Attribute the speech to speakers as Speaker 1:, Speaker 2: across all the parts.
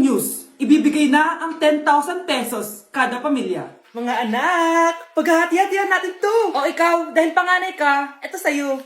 Speaker 1: news! Ibibigay na ang 10,000 pesos kada pamilya. Mga anak, paghahati-hatihan natin to. O ikaw, dahil panganay ka, eto sa'yo.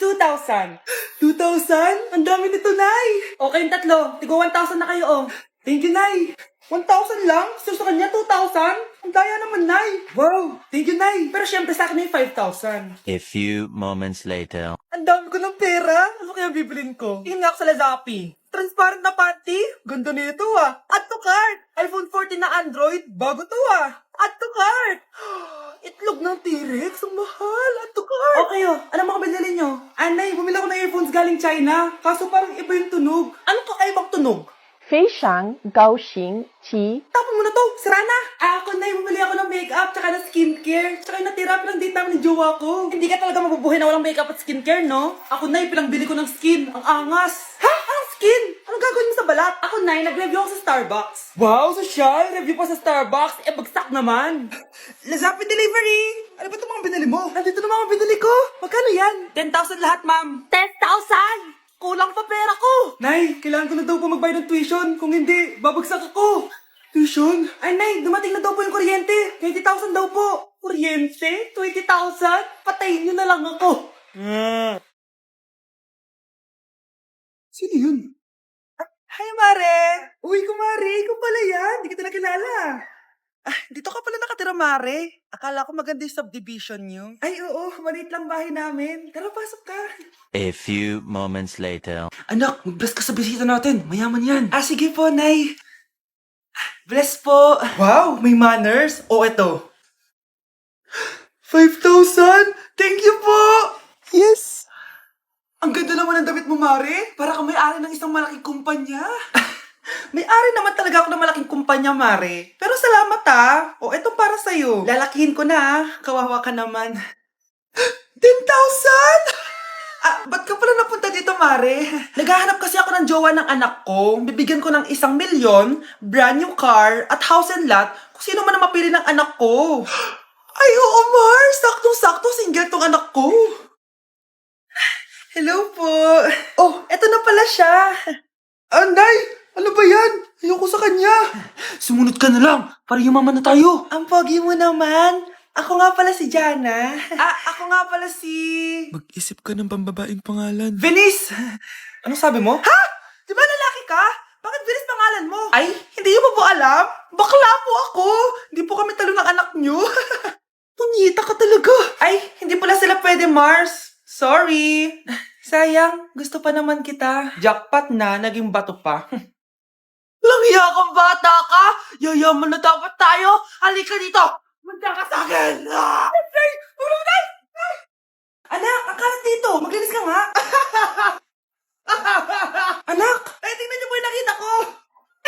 Speaker 1: 2,000. 2,000? Ang dami nito, Nay. O kayong tatlo, tigo 1,000 na kayo, oh. Thank you, Nay. 1,000 lang? So sa kanya, 2,000? Ang daya naman, Nay. Wow, thank you, Nay. Pero syempre sa akin ay 5,000.
Speaker 2: A few moments later.
Speaker 1: Ang dami ko ng pera. Ano kaya bibilin ko? Tingin nga ako sa Lazappi. Transparent na panty? Ganda nito ah. Add to cart. iPhone 14 na Android? Bago to ah. Add to cart. Itlog ng T-Rex? Ang mahal. Add to cart. Okay oh. Ano mga binili nyo? Anay, bumili ako ng earphones galing China. Kaso parang iba yung tunog. Anong kakaibang tunog?
Speaker 3: 非常高兴其
Speaker 1: Tapon mo na to, sira na! Ako na bumili ako ng makeup, tsaka ng skincare, tsaka yung natira pinang date namin ni jowa ko. Hindi ka talaga mabubuhay na walang makeup at skincare, no? Ako na pinangbili ko ng skin, ang angas. Ha? Ang skin? Anong gagawin mo sa balat? Ako na nag-review ako sa Starbucks. Wow, social! Review pa sa Starbucks, bagsak naman. Lazappi Delivery! Ano ba itong mga binili mo? Nandito na mga binili ko. Magkano yan? 10,000 lahat, ma'am. 10,000! Kulang pa pera ko! Nay, kailangan ko na daw po magbayad ng tuition. Kung hindi, babagsak ako. Tuition? Ay, Nay, dumating na daw po yung kuryente. 20,000 daw po. Kuryente? 20,000? Patayin niyo na lang ako. Sino yun? Hi, Mare! Uy, kumare, ikaw pala yan. Hindi kita nakilala. Dito ka pala nakatira, Mare. Akala ko maganda yung subdivision niyo. Ay, oo. Maliit lang bahay namin. Tara, pasok ka.
Speaker 2: A few moments later.
Speaker 1: Anak, mag-bless ka sa bisita natin. Mayaman yan. Sige po, Nay. Bless po. Wow, may manners. O, eto. 5,000? Thank you po! Yes! Ang ganda naman ng damit mo, Mare. Para ka may-ari ng isang malaking kumpanya. May-ari naman talaga ako ng malaking kumpanya, Mare. Pero salamat O, eto para sa'yo. Lalakihin ko na Kawawa ka naman. 10,000? Ba't ka pala napunta dito, Mare? Naghahanap kasi ako ng jowa ng anak ko. Bibigyan ko ng 1,000,000, brand new car, at house and lot kung sino man ang mapili ng anak ko. Ay, oo, Mar! Saktong-sakto, single tong anak ko. Hello po. Oh, eto na pala siya. Anday! Ano ba yan? Ayoko sa kanya. Sumunod ka na lang, para yumaman na tayo. Ang pogi mo naman. Ako nga pala si Jana. Ako nga pala si...
Speaker 4: Mag-isip ka ng pambabaing pangalan.
Speaker 1: Venice! Ano sabi mo? Ha? Di ba lalaki ka? Bakit Venice pangalan mo? Ay, hindi mo po alam? Bakla po ako. Hindi po kami talo ng anak nyo. Punyita ka talaga. Ay, hindi pala sila pwede, Mars. Sorry. Sayang, gusto pa naman kita. Jackpot na, naging bato pa. Langya kang bata ka! Yayaman na dapat tayo! Halika dito! Manda ka sa akin! Ay! Tulong na! Anak, ang kalat dito! Maglinis ka nga! Anak! Ay, tingnan niyo po yung nakita ko!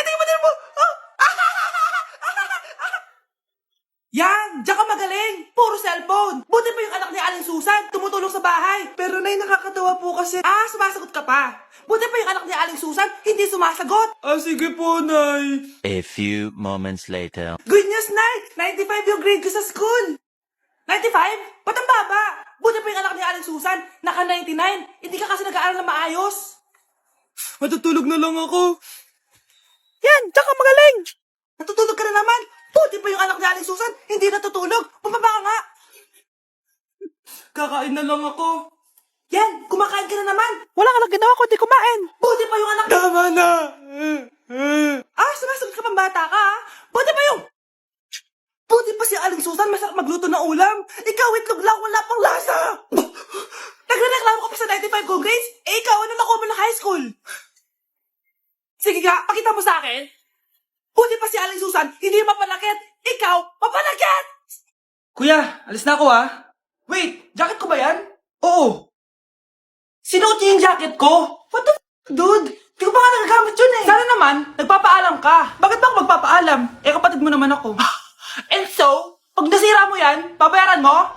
Speaker 1: Ay, tingnan mo! Yan! Diyan ka magaling! Puro cellphone! Buti pa yung anak ni Aling Susan, tumutulong sa bahay. Pero Nay, nakakatawa po kasi... sumasagot ka pa. Buti pa yung anak ni Aling Susan, hindi sumasagot.
Speaker 4: Sige po, Nay.
Speaker 2: A few moments later.
Speaker 1: Good news, Nay! 95 yung grade ko sa school! 95? Ba't ang baba? Buti pa yung anak ni Aling Susan, naka 99. Hindi ka kasi nag-aaral na maayos.
Speaker 4: Matutulog na lang ako.
Speaker 1: Yan! Diyan ka magaling! Natutulog ka na naman! Buti pa yung anak ni Aling Susan, hindi natutulog. Bumaba ka nga. Kakain na lang ako. Yan, kumakain ka na naman. Wala ka lang ginawa kundi kumain. Buti pa yung anak...
Speaker 4: Tama na.
Speaker 1: Sumasagot ka pang bata ka, ha? Buti pa yung... Buti pa si Aling Susan, masarap magluto ng ulam. Ikaw, itlog lang, wala pang lasa. Nagrereklamo ka pa sa 95 go grades? Ikaw, ano nakuha mo ng high school? Sige nga, pakita mo sa akin. Buti pa si Aling Susan, hindi mapanakit. Ikaw, mapanakit! Kuya, alis na ako Wait, jacket ko ba yan? Oo. Sinuot niyo yung jacket ko? What the dude? Di ko pa nga nagagamit yun Sana naman, nagpapaalam ka. Bakit ba ako magpapaalam? Kapatid mo naman ako. And so, pag nasira mo yan, babayaran mo?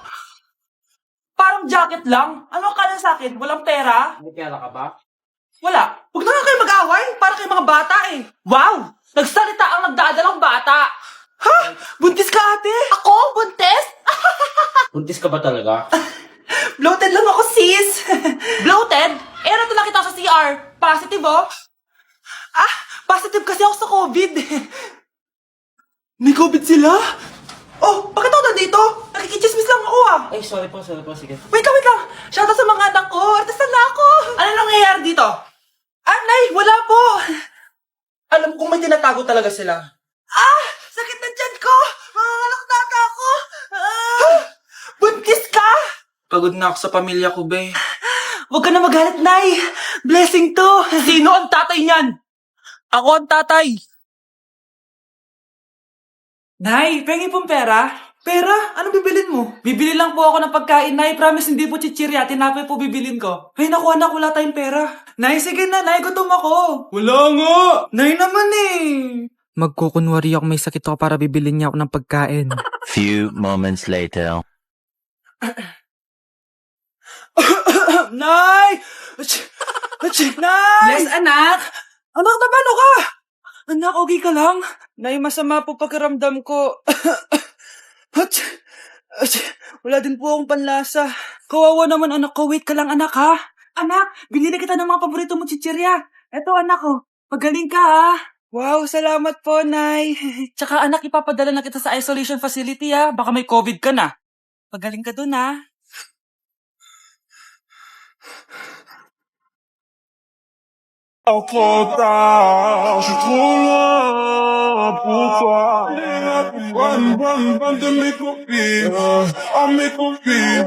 Speaker 1: Parang jacket lang. Ano ka na sa akin? Walang pera?
Speaker 4: May pera ka ba?
Speaker 1: Wala. Huwag na nga kayo mag-away. Para kayo mga bata Wow! Nagsalita ang nagdadalang bata. Ha? Buntis ka, ate? Ako? Buntis?
Speaker 4: Buntis ka ba talaga?
Speaker 1: Bloated lang ako, sis. Bloated? Ano to nakita sa CR? Positive, Positive kasi ako sa COVID. May COVID sila? Oh, bakit ako nandito? Nakikichismis lang ako ah.
Speaker 4: Ay, sorry po, sige.
Speaker 1: Wait lang. Shoutout sa mga anak ko. Artista na ako. Ano nangyayari dito? Nay, wala po. Alam kong may tinatago talaga sila. Sakit na tiyan ko. Mangangalak na ata ako. Buntis ka? Pagod na ako sa pamilya ko, be. Huwag ka na magalit, Nay. Blessing to. Sino ang tatay niyan? Ako ang tatay. Nay, pengi pong pera? Pera? Anong bibilin mo? Bibili lang po ako ng pagkain, Nay. Promise, hindi po chichirya. Tinapay po bibilin ko. Ay, naku anak, wala tayong pera. Nay, sige na, Nay. Gutom ako. Wala nga. Nay naman eh.
Speaker 5: Magkukunwari ako may sakit ako para bibilin niya ako ng pagkain.
Speaker 2: Few moments later.
Speaker 1: Nay! Nay! Yes, anak? Anak, paano ka? Anak, okay ka lang? Nay, masama po pakiramdam ko. Wala din po akong panlasa. Kawawa naman anak ko. Wait ka lang anak ha. Anak, binili kita ng mga paborito mong chichirya. Eto anak ko. Magaling ka ha. Wow, salamat po, Nay. Tsaka anak, ipapadala na kita sa isolation facility ha. Baka may COVID ka na. Magaling ka dun ha.
Speaker 6: Tard, je suis trop loin pour toi. Bonne de mes copines, mes copines,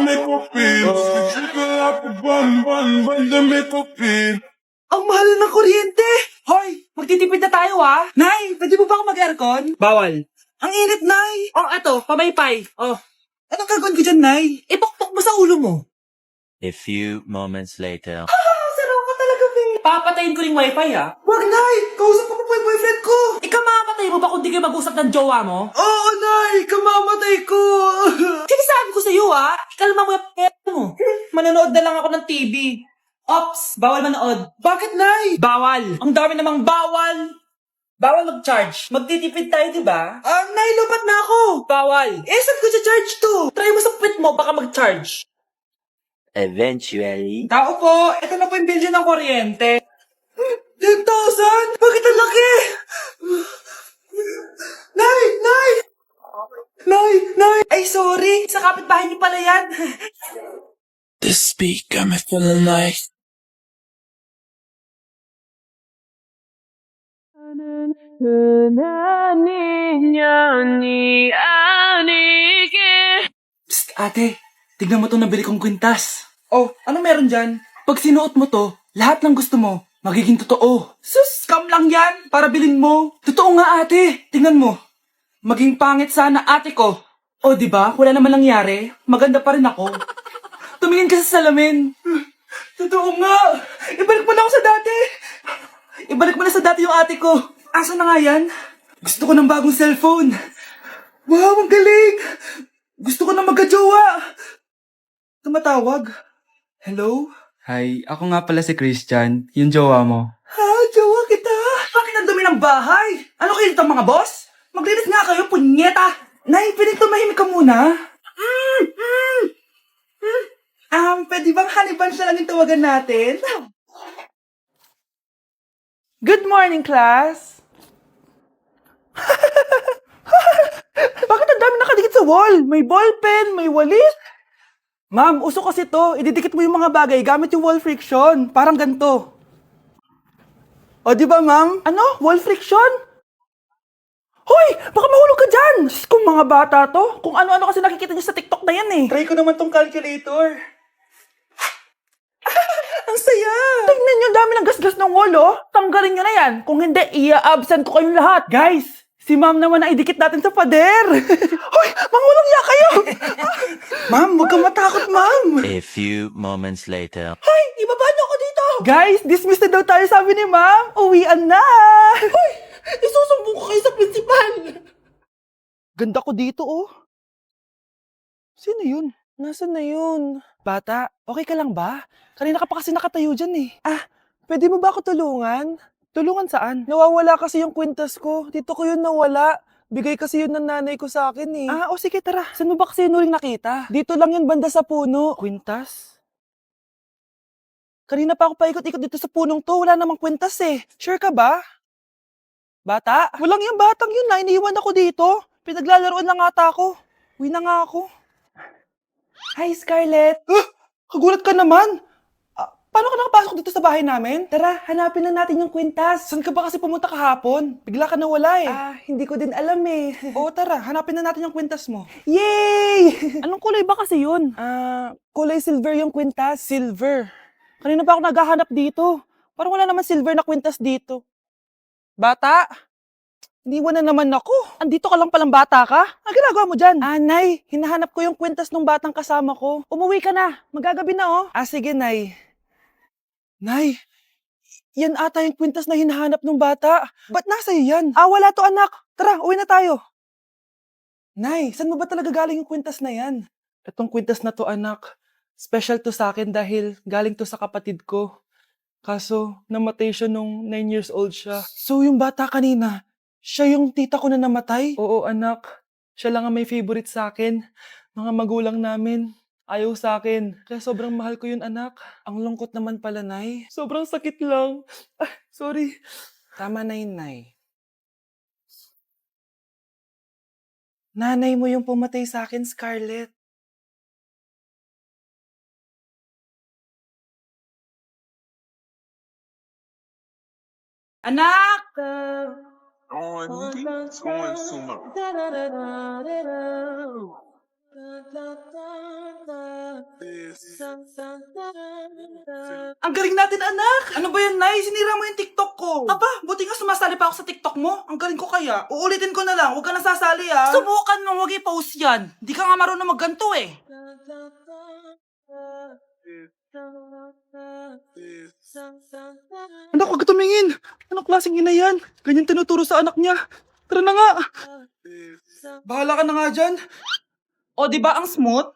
Speaker 6: mes copines. Je suis là pour bonne de mes copines.
Speaker 1: Ang mahal ng kuryente! Hoy! Magtitipid na tayo ha! Nay, pwede mo ba ako mag-aircon? Bawal. Ang init, Nay! Oh, eto, pamaypay. Oh. Anong gagawin ko dyan, Nay? Ipokpok mo sa ulo mo.
Speaker 2: A few moments later.
Speaker 1: Saraw ka talaga, Be. Papatayin ko yung wifi, ha? Wag, Nay! Kausap ko pa yung boyfriend ko! Ikaw mamamatay mo ba kung di kayo mag-usap ng jowa mo? Oo, Nay! Kamamatay ko! Sinasabi ko sa'yo, ha? Ikalma mo yung p*** mo. Manonood na lang ako ng TV. Ops! Bawal manood. Bakit, Nay? Bawal! Ang dami namang bawal! Bawal mag-charge. Magtitipid tayo, di ba? Nay, lupat na ako! Bawal! Saan ko charge to? Try mo sa puwit mo, baka mag-charge.
Speaker 2: Eventually.
Speaker 1: Tao po, ito na po yung bilhin ng kuryente. 10,000? Bakit ang laki? Nay! Nay! Nay! Ay, sorry. Sa kapitbahay niyo pala yan.
Speaker 6: This beat got me feeling like.
Speaker 1: Psst, ate. Tignan mo to nabili kong kwintas. Oh, ano meron dyan? Pag sinuot mo to, lahat ng gusto mo, magiging totoo. Sus, scam lang yan, para bilhin mo. Totoo nga ate, tignan mo. Maging pangit sana ate ko. O di ba? Wala naman nangyari. Maganda pa rin ako. Tumingin ka sa salamin. Totoo nga. Ibalik mo na ako sa dati. Ibalik mo na sa dati yung ate ko. Asa na nga yan? Gusto ko ng bagong cellphone. Wow, ang galing. Gusto ko na magka-jowa. Tumatawag. Hello?
Speaker 5: Hi, ako nga pala si Christian, yung jowa mo.
Speaker 1: Ha, jowa kita. Bakit ang dumi ng bahay? Ano kayo dito mga boss? Maglinis nga kayo, punyeta. Nay, pwede tumahimik ka muna? Pwede bang honey bunch na lang yung tawagan natin? Good morning, class. Bakit ang dami nakadikit sa wall? May ballpen, may walis. Ma'am, uso kasi to. Ididikit mo yung mga bagay gamit yung wall friction. Parang ganito. O, di ba, ma'am? Ano? Wall friction? Hoy! Baka mahulog ka dyan! Kung mga bata to, kung ano-ano kasi nakikita niyo sa TikTok na yan eh. Try ko naman tong calculator. Ang saya! Tingnan niyo, dami ng gasgas ng wall, oh. Tanggalin niyo na yan. Kung hindi, i-absent ko kayong lahat. Guys, si ma'am naman ang idikit natin sa pader. Hoy! Mangulong ya kayo! Ma'am, huwag kang matakot, ma'am.
Speaker 2: A few moments later.
Speaker 1: Hoy! Ibaba niyo ako dito! Guys, dismiss na daw tayo, sabi ni ma'am. Uwian na! Hoy! Isusumbong ko kayo sa principal! Ganda ko dito, oh. Sino yun? Nasaan na yun? Bata, okay ka lang ba? Kanina ka pa kasi nakatayo dyan eh. Pwede mo ba ako tulungan? Tulungan saan? Nawawala kasi yung kwintas ko. Dito ko yun nawala. Bigay kasi yun ng nanay ko sa akin eh. O sige tara. Saan mo ba kasi yun uling nakita? Dito lang yun banda sa puno. Kwintas? Kanina pa ako paikot-ikot dito sa punong to. Wala namang kwintas eh. Sure ka ba? Bata? Walang yung batang yun na. Iniwan ako dito. Pinaglalaroan lang ata ako. Uwi na nga ako. Hi, Scarlett. Kagulat ka naman. Paano ka nakapasok dito sa bahay namin? Tara, hanapin na natin yung kwintas. Saan ka ba kasi pumunta kahapon? Bigla ka nawala eh. Hindi ko din alam eh. Oo, tara, hanapin na natin yung kwintas mo. Yay! Anong kulay ba kasi yun? Kulay silver yung kwintas. Silver. Kanina pa ako naghahanap dito. Parang wala naman silver na kwintas dito. Bata? Iniwan na naman ako. Andito ka lang palang bata ka? Ang ginagawa mo dyan? Nay, hinahanap ko yung kwintas ng batang kasama ko. Umuwi ka na. Magagabi na oh. Sige, Nay. Nay, yan ata yung kwintas na hinahanap ng bata. Ba't nasa iyo yan? Wala to anak. Tara, uwi na tayo. Nay, saan mo ba talaga galing yung kwintas na yan? Itong kwintas na to anak, special to sa akin dahil galing to sa kapatid ko. Kaso, namatay siya nung 9 years old siya. So yung bata kanina, siya yung tita ko na namatay? Oo anak, siya lang ang may favorite sa akin. Mga magulang namin. Ayaw sa akin. Kaya sobrang mahal ko yun, anak. Ang lungkot naman pala, Nay. Sobrang sakit lang. Sorry. Tama na yun, Nay. Nanay mo yung pumatay sa akin, Scarlett. Anak! Ang galing natin, anak! Ano ba yan, Nay? Sinira mo yung TikTok ko. Aba, buti nga sumasali pa ako sa TikTok mo. Ang galing ko kaya. Uulitin ko na lang. Huwag ka nasasali, ah. Subukan mo, huwag i-post yan. Di ka nga marunong magganto, eh. Anak, huwag ka tumingin. Anong klaseng ina yan? Ganyan tinuturo sa anak niya. Tara na nga. Bahala ka na nga dyan. O, di ba ang smooth?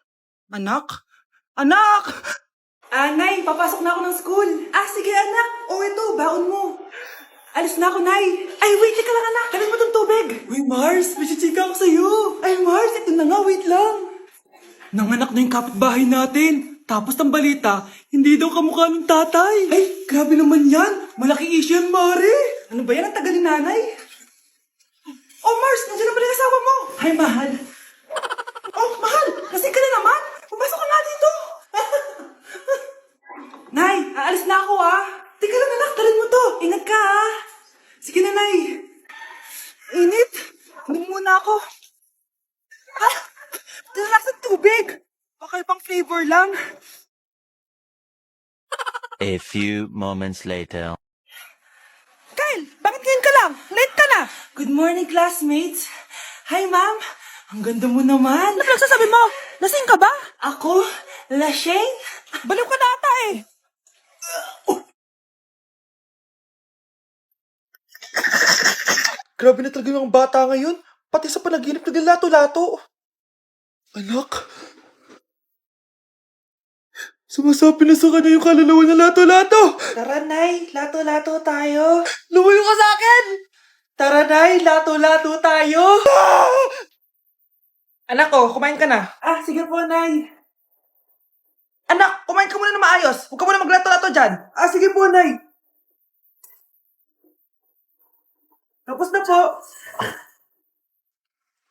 Speaker 1: Anak? Anak! Nay, papasok na ako ng school. Sige anak. O, ito, baon mo. Alis na ako, Nay. Ay, wait, ka lang anak. Kalit mo tong tubig. Uy, Mars, may chichika ako sa'yo. Ay, Mars, ito na nga, wait lang. Nanganak na yung kapitbahay natin. Tapos ng balita, hindi daw kamukha ng tatay. Ay, grabe naman yan. Malaking issue yan, Mari. Ano ba yan? Ang tagal ni nanay. Oh, Mars, nandiyan na pala yung asawa mo. Hi, mahal. Oh, mahal, lasing ka na naman. Pumasok ka nga dito. Nay, aalis na ako Teka lang anak, tarin mo to. Ingat ka Sige na, Nay. Init. Hindi muna ako. Tinalak sa tubig. Baka pang flavor lang.
Speaker 2: A few moments later.
Speaker 1: Kyle, bakit ngayon ka lang? Late ka na. Good morning, classmates. Hi, ma'am. Ang ganda mo naman. Ano pinagsasabi mo? Lasing ka ba? Ako? Lasing? Baliw ka na ata eh. Grabe na talaga yung bata ngayon. Pati sa panaginip naglalato-lato. Anak. Sumasabi na sa kanya yung kaluluwa na lato-lato. Tara, Nay. Lato-lato tayo. Lumayo ka sa akin. Tara, Nay. Lato-lato tayo. Anak ko, kumain ka na. Sige po, Nay. Anak, kumain ka muna na maayos. Huwag ka muna maglato-lato dyan. Sige po, Nay. Tapos na po.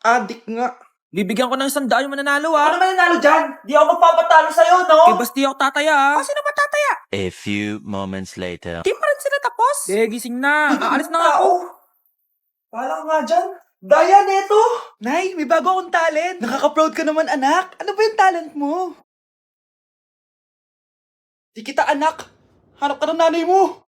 Speaker 1: Adik nga.
Speaker 5: Bibigyan ko ng 100 yung mananalo
Speaker 1: Ano mananalo dyan? Di ako magpapatalo sa'yo, no?
Speaker 5: Eh, basti ako tataya
Speaker 1: Sino ba tataya?
Speaker 2: A few moments later.
Speaker 1: Di pa rin sila tapos?
Speaker 5: gising na. Aalis na nga ako.
Speaker 1: Pahala ka nga dyan. Daya neto. Nay, may bago akong talent. Nakaka-proud ka naman, anak. Ano ba yung talent mo? Di kita, anak. Hanap ka ng nanay mo.